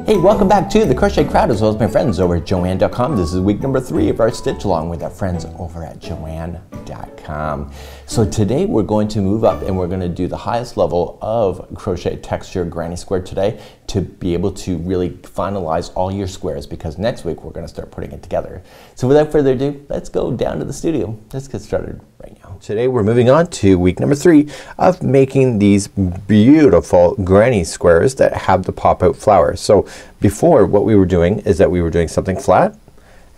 Hey, welcome back to the Crochet Crowd as well as my friends over at Joann.com. This is week number 3 of our stitch along with our friends over at Joann.com. So today we're going to move up and we're going to do the highest level of crochet texture granny square today to be able to really finalize all your squares, because next week we're going to start putting it together. So without further ado, let's go down to the studio. Let's get started right now. Today we're moving on to week number 3 of making these beautiful granny squares that have the pop out flower. So before, what we were doing is that we were doing something flat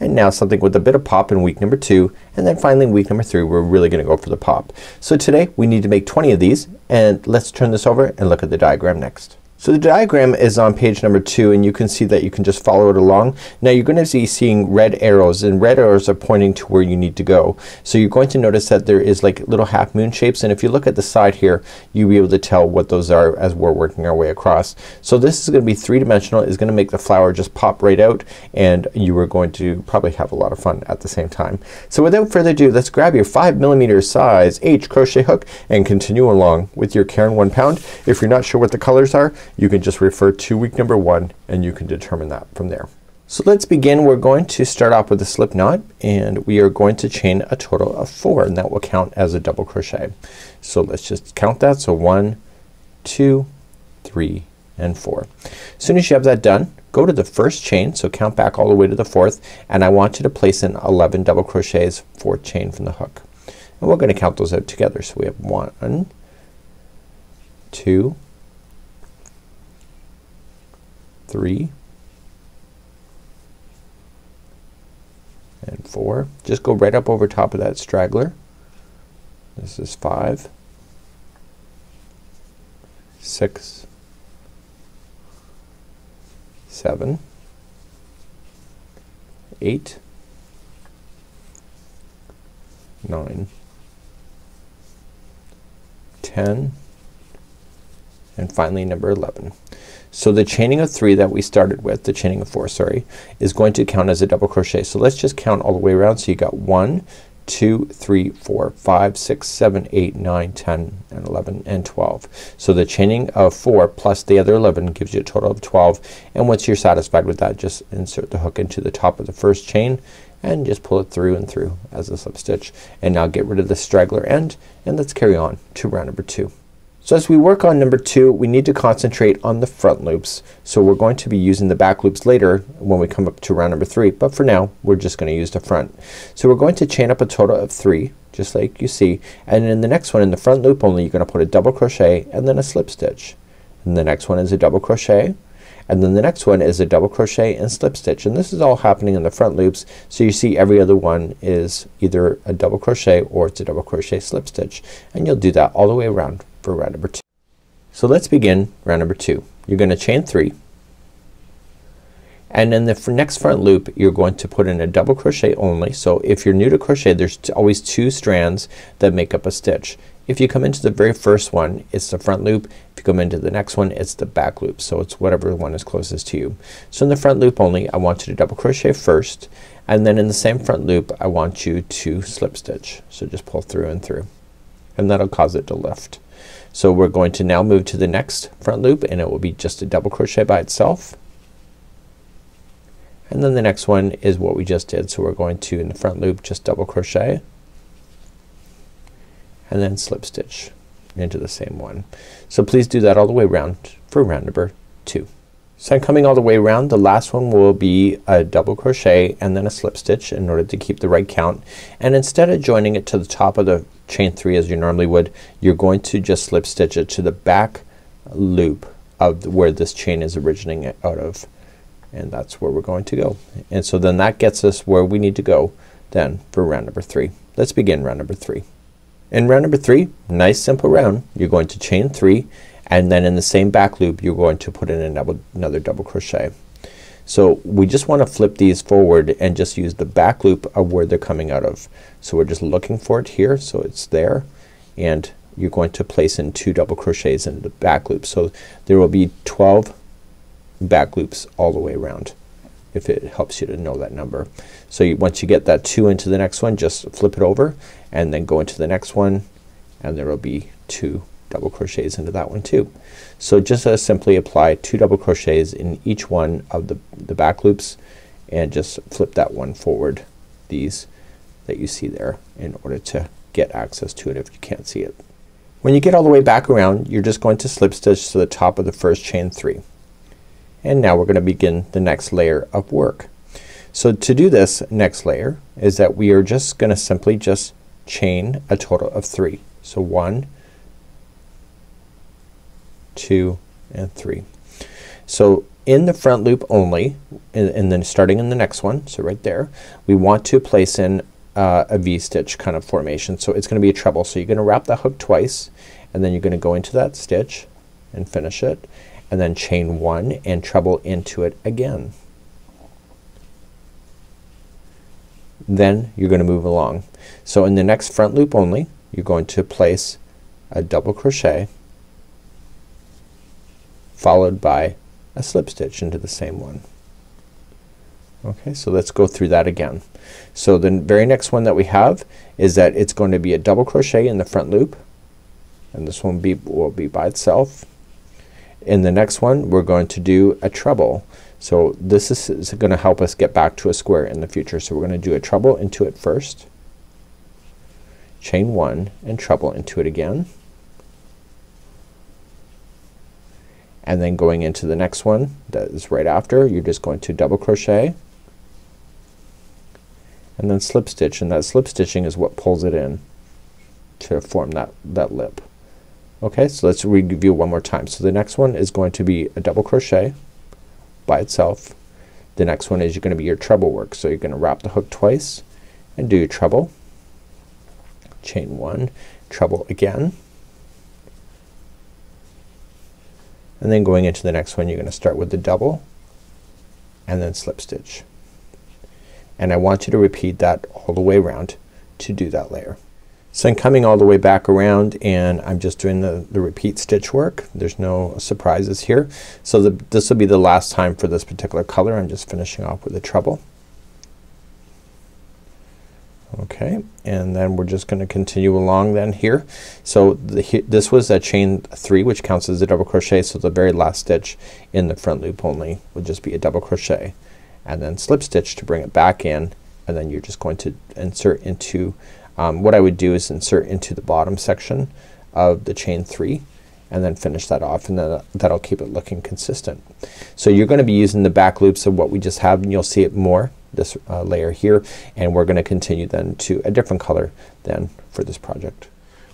and now something with a bit of pop in week number 2, and then finally in week number 3 we're really gonna go for the pop. So today we need to make 20 of these, and let's turn this over and look at the diagram next. So the diagram is on page number 2 and you can see that you can just follow it along. Now you're gonna be seeing red arrows, and red arrows are pointing to where you need to go. So you're going to notice that there is like little half moon shapes, and if you look at the side here you'll be able to tell what those are as we're working our way across. So this is gonna be 3-dimensional. It's gonna make the flower just pop right out, and you are going to probably have a lot of fun at the same time. So without further ado, let's grab your 5mm size H crochet hook and continue along with your Caron 1 pound. If you're not sure what the colors are, you can just refer to week number 1 and you can determine that from there. So let's begin. We're going to start off with a slip knot, and we are going to chain a total of 4, and that will count as a double crochet. So let's just count that. So 1, 2, 3 and 4. As soon as you have that done, go to the first chain, so count back all the way to the 4th, and I want you to place in 11 double crochets, 4th chain from the hook. And we're gonna count those out together. So we have 1, 2, 3 and 4. Just go right up over top of that straggler. This is 5, 6, 7, 8, 9, 10 and finally number 11. So the chaining of 3 that we started with, the chaining of 4, sorry, is going to count as a double crochet. So let's just count all the way around. So you got 1, 2, 3, 4, 5, 6, 7, 8, 9, 10 and 11 and 12. So the chaining of 4 plus the other 11 gives you a total of 12, and once you're satisfied with that, just insert the hook into the top of the first chain and just pull it through and through as a slip stitch. And now get rid of the straggler end, and let's carry on to round number 2. So as we work on number 2, we need to concentrate on the front loops. So we're going to be using the back loops later when we come up to round number 3, but for now we're just gonna use the front. So we're going to chain up a total of 3, just like you see, and in the next one, in the front loop only, you're gonna put a double crochet and then a slip stitch. And the next one is a double crochet, and then the next one is a double crochet and slip stitch, and this is all happening in the front loops. So you see every other one is either a double crochet or it's a double crochet slip stitch, and you'll do that all the way around for round number 2. So let's begin round number 2. You're gonna chain 3, and in the next front loop you're going to put in a double crochet only. So if you're new to crochet, there's always 2 strands that make up a stitch. If you come into the very first one, it's the front loop. If you come into the next one, it's the back loop. So it's whatever one is closest to you. So in the front loop only, I want you to double crochet first, and then in the same front loop I want you to slip stitch. So just pull through and through, and that'll cause it to lift. So we're going to now move to the next front loop, and it will be just a double crochet by itself, and then the next one is what we just did. So we're going to, in the front loop, just double crochet and then slip stitch into the same one. So please do that all the way around for round number 2. So I'm coming all the way around. The last one will be a double crochet and then a slip stitch in order to keep the right count, and instead of joining it to the top of the chain 3 as you normally would, you're going to just slip stitch it to the back loop of where this chain is originating out of, and that's where we're going to go. And so then that gets us where we need to go then for round number 3. Let's begin round number 3. In round number 3, nice simple round, you're going to chain 3, and then in the same back loop you're going to put in another double crochet. So we just want to flip these forward and just use the back loop of where they're coming out of. So we're just looking for it here, so it's there, and you're going to place in 2 double crochets in the back loop. So there will be 12 back loops all the way around, if it helps you to know that number. So once you get that 2 into the next one, just flip it over and then go into the next one, and there will be 2 double crochets into that one too. So just simply apply 2 double crochets in each one of the back loops and just flip that one forward, these that you see there, in order to get access to it if you can't see it. When you get all the way back around, you're just going to slip stitch to the top of the first chain 3. And now we're going to begin the next layer of work. So to do this next layer is that we are just going to simply just chain a total of 3. So 1, 2, and 3. So in the front loop only, and then starting in the next one, so right there, we want to place in a V-stitch kind of formation. So it's gonna be a treble. So you're gonna wrap the hook twice, and then you're gonna go into that stitch and finish it, and then chain 1 and treble into it again. Then you're gonna move along. So in the next front loop only, you're going to place a double crochet followed by a slip stitch into the same one. Okay, so let's go through that again. So the very next one that we have is that it's going to be a double crochet in the front loop, and this one will be by itself. In the next one we're going to do a treble. So this is gonna help us get back to a square in the future. So we're gonna do a treble into it first, chain 1 and treble into it again, and then going into the next one that is right after, you're just going to double crochet and then slip stitch, and that slip stitching is what pulls it in to form that lip. Okay, so let's review one more time. So the next one is going to be a double crochet by itself. The next one is going to be your treble work. So you're going to wrap the hook twice and do your treble, chain 1, treble again, and then going into the next one you're going to start with the double and then slip stitch. And I want you to repeat that all the way around to do that layer. So I'm coming all the way back around and I'm just doing the repeat stitch work. There's no surprises here. So this will be the last time for this particular color. I'm just finishing off with a treble. Okay, and then we're just gonna continue along then here. So this was a chain 3, which counts as a double crochet. So the very last stitch in the front loop only would just be a double crochet and then slip stitch to bring it back in, and then you're just going to insert into what I would do is insert into the bottom section of the chain 3 and then finish that off, and then that'll keep it looking consistent. So you're gonna be using the back loops of what we just have, and you'll see it more this layer here, and we're gonna continue then to a different color then for this project.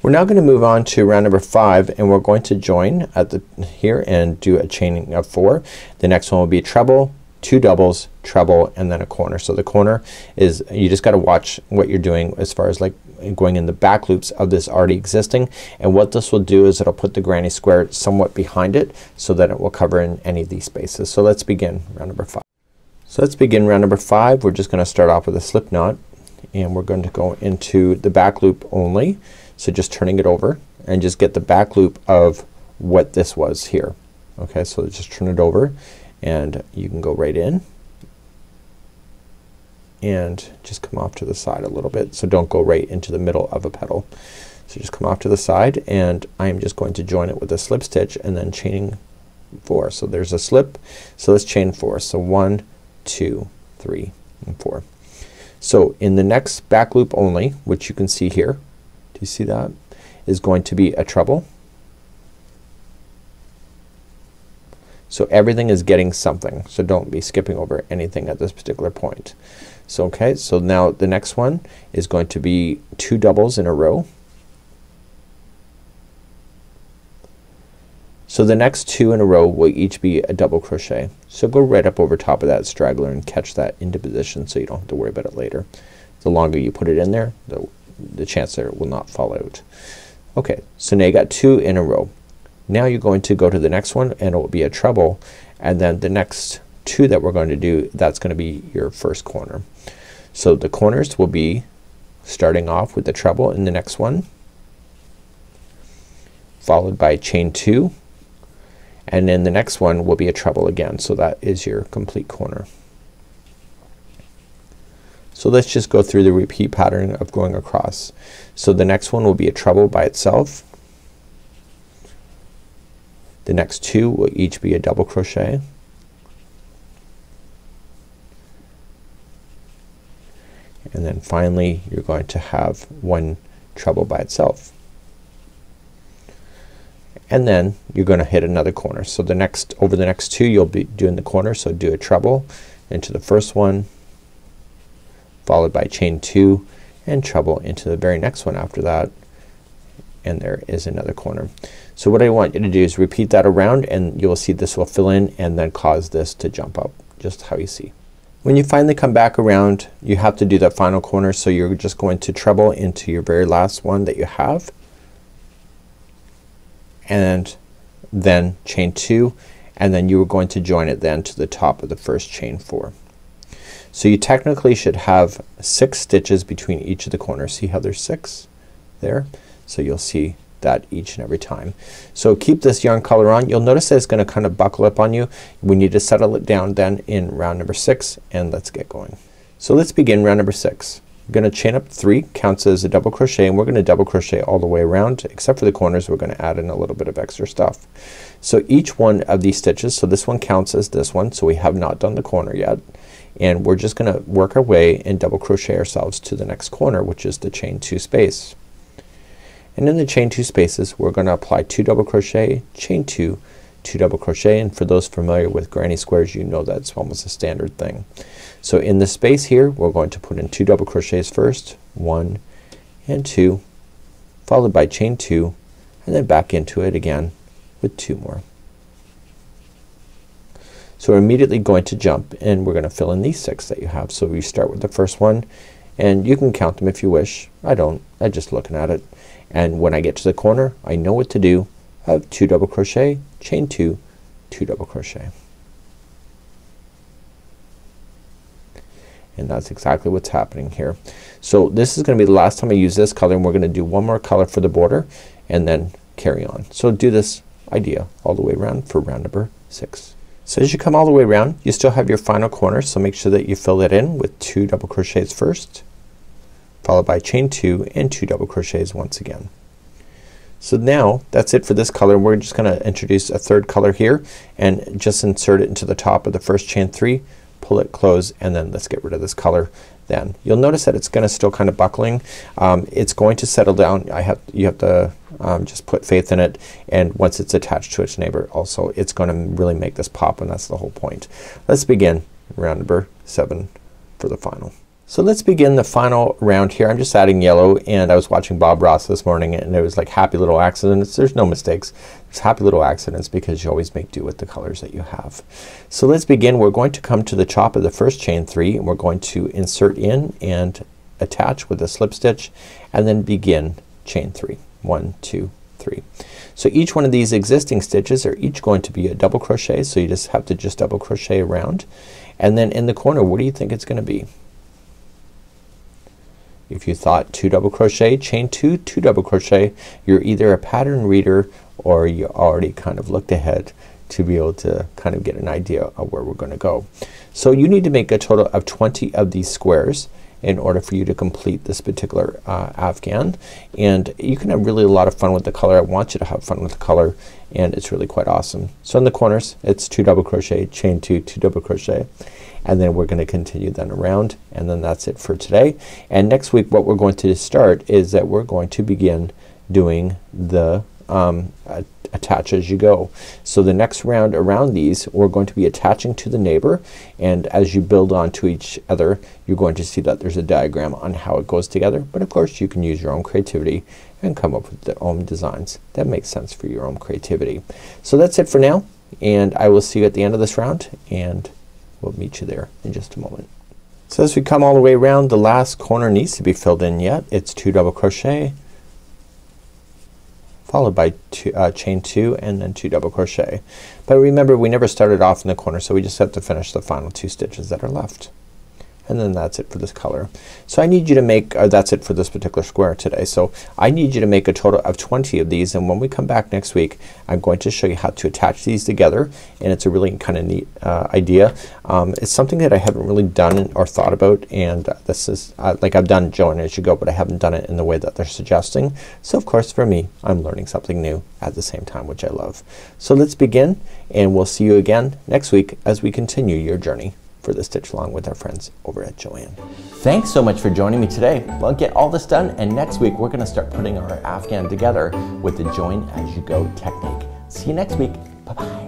We're now gonna move on to round number 5, and we're going to join at the here and do a chaining of 4. The next one will be a treble, 2 doubles, treble, and then a corner. So the corner is, you just gotta watch what you're doing as far as like going in the back loops of this already existing, and what this will do is it'll put the granny square somewhat behind it so that it will cover in any of these spaces. So let's begin round number 5. So let's begin round number 5. We're just gonna start off with a slip knot, and we're going to go into the back loop only. So just turning it over and just get the back loop of what this was here. Okay, so just turn it over and you can go right in and just come off to the side a little bit. So don't go right into the middle of a petal. So just come off to the side, and I am just going to join it with a slip stitch and then chaining 4. So there's a slip, so let's chain 4. So 1, 2, 3, and 4. So in the next back loop only, which you can see here, do you see that, is going to be a treble. So everything is getting something, so don't be skipping over anything at this particular point. So okay, so now the next one is going to be 2 doubles in a row. So the next 2 in a row will each be a double crochet. So go right up over top of that straggler and catch that into position so you don't have to worry about it later. The longer you put it in there, the chance there will not fall out. Okay, so now you got 2 in a row. Now you're going to go to the next one and it will be a treble, and then the next 2 that we're going to do, that's gonna be your first corner. So the corners will be starting off with the treble in the next one, followed by chain 2, and then the next one will be a treble again. So that is your complete corner. So let's just go through the repeat pattern of going across. So the next one will be a treble by itself, The next two will each be a double crochet. And then finally you're going to have one treble by itself. And then you're gonna hit another corner. So the next, over the next two you'll be doing the corner. So do a treble into the first one, followed by chain two, and treble into the very next one after that, and there is another corner. So what I want you to do is repeat that around, and you'll see this will fill in and then cause this to jump up, just how you see. When you finally come back around, you have to do that final corner, so you're just going to treble into your very last one that you have, and then chain two, and then you are going to join it then to the top of the first chain four. So you technically should have 6 stitches between each of the corners. See how there's 6 there? So you'll see that each and every time. So keep this yarn color on. You'll notice that it's gonna kind of buckle up on you. We need to settle it down then in round number 6, and let's get going. So let's begin round number 6. We're gonna chain up 3, counts as a double crochet, and we're gonna double crochet all the way around except for the corners. We're gonna add in a little bit of extra stuff. So each one of these stitches, so this one counts as this one, so we have not done the corner yet, and we're just gonna work our way and double crochet ourselves to the next corner, which is the chain 2 space. And in the chain 2 spaces we're gonna apply 2 double crochet, chain 2, 2 double crochet, and for those familiar with granny squares, you know that's almost a standard thing. So in this space here we're going to put in 2 double crochets first, 1 and 2, followed by chain 2, and then back into it again with 2 more. So we're immediately going to jump, and we're gonna fill in these 6 that you have. So we start with the first one, and you can count them if you wish. I don't. I'm just looking at it, and when I get to the corner I know what to do. I have 2 double crochet, chain 2, 2 double crochet, and that's exactly what's happening here. So this is gonna be the last time I use this color, and we're gonna do one more color for the border and then carry on. So do this idea all the way around for round number 6. So as you come all the way around you still have your final corner, so make sure that you fill it in with 2 double crochets first, followed by chain 2 and 2 double crochets once again. So now that's it for this color. We're just gonna introduce a third color here and just insert it into the top of the first chain 3, pull it close, and then let's get rid of this color. Then you'll notice that it's gonna still kind of buckling. It's going to settle down. You have to just put faith in it, and once it's attached to its neighbor also it's gonna really make this pop, and that's the whole point. Let's begin round number 7 for the final. So let's begin the final round here. I'm just adding yellow, and I was watching Bob Ross this morning, and there was like happy little accidents. There's no mistakes. There's happy little accidents because you always make do with the colors that you have. So let's begin. We're going to come to the top of the first chain 3, and we're going to insert in and attach with a slip stitch, and then begin chain 3. 1, 2, 3. So each one of these existing stitches are each going to be a double crochet, so you just have to just double crochet around, and then in the corner what do you think it's gonna be? If you thought 2 double crochet, chain 2, 2 double crochet, you're either a pattern reader or you already kind of looked ahead to be able to kind of get an idea of where we're gonna go. So you need to make a total of 20 of these squares in order for you to complete this particular afghan, and you can have really a lot of fun with the color. I want you to have fun with the color, and it's really quite awesome. So in the corners it's 2 double crochet, chain 2, 2 double crochet, and then we're gonna continue then around, and then that's it for today. And next week what we're going to start is that we're going to begin doing the attach as you go. So the next round around these we're going to be attaching to the neighbor, and as you build onto each other you're going to see that there's a diagram on how it goes together, but of course you can use your own creativity and come up with their own designs that make sense for your own creativity. So that's it for now, and I will see you at the end of this round, and we'll meet you there in just a moment. So as we come all the way around, the last corner needs to be filled in yet. It's 2 double crochet, followed by chain 2 and then 2 double crochet. But remember we never started off in the corner, so we just have to finish the final 2 stitches that are left. and then that's it for this color. So I need you to make, that's it for this particular square today. So I need you to make a total of 20 of these, and when we come back next week I'm going to show you how to attach these together, and it's a really kind of neat idea. It's something that I haven't really done or thought about, and this is like I've done Joanne As You Go, but I haven't done it in the way that they're suggesting. So of course for me I'm learning something new at the same time, which I love. So let's begin, and we'll see you again next week as we continue your journey for the stitch along with our friends over at Joanne. Thanks so much for joining me today. We'll get all this done, and next week we're gonna start putting our Afghan together with the Join As You Go technique. See you next week. Bye bye.